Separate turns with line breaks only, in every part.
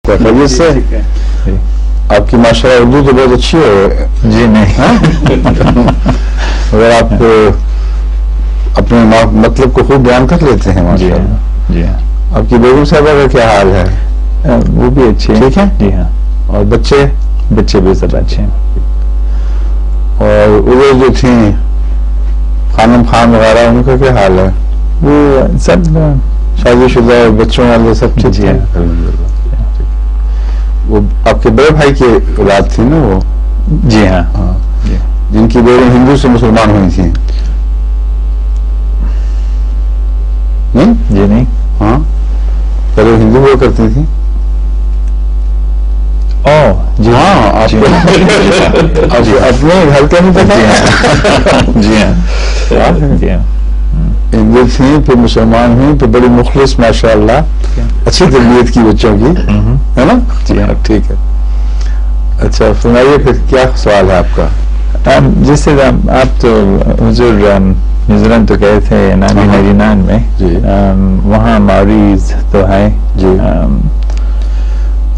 خیریت سے آپ کی ماشاءاللہ اردو تو بہت اچھی ہے
جی نہیں
اگر آپ اپنے مطلب کو خوب بیان کر لیتے ہیں
جی
ماشاءاللہ.
ہاں جی ہاں
آپ کی بیگم صاحبہ کا کیا حال ہے؟
وہ بھی اچھے
ٹھیک ہے
جی ہاں
اور بچے
بچے بھی سب اچھے ہیں
اور ادھر جو تھیں خانم خان وغیرہ ان کا کیا حال ہے؟
وہ سب
شادی شدہ اور بچوں والے سب ٹھیک
جی
ہیں؟
ہاں
وہ آپ کے بڑے بھائی کی اولاد تھی نا وہ
جی ہاں
ہاں
جی
جن کی بیٹی ہندو سے مسلمان ہوئی تھیں نہیں؟
جی نہیں
ہاں پہلے وہ ہندو ہوا کرتی تھی.
او جی
ہاں آپ
جی
کو اپنے گھر کا نہیں پتا؟
جی ہاں جی ہاں
ہندو تھیں پھر مسلمان ہوئی پھر بڑی مخلص ماشاءاللہ اچھی تربیت کی بچوں کی ہے نا؟
جی ہاں
ٹھیک ہے. اچھا سنائیے پھر کیا سوال ہے آپ کا؟
جس سے آپ تو حضور نیوزی لینڈ تو گئے تھے 1999 میں
جی
وہاں ماوریز تو ہے
جی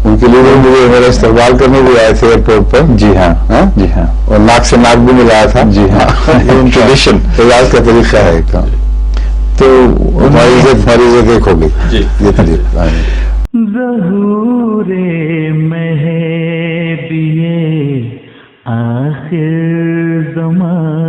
ان کے لیے مجھے میرا استقبال کرنے بھی آئے تھے ایئرپورٹ پر.
جی ہاں جی ہاں
اور ناک سے ناک بھی ملایا تھا.
جی ہاں
ٹریڈیشن علاج کا طریقہ ہے ایک
تو
ہماری عزت ایک ہوگی یہ طریقہ
ظہور مہدی آخر زمان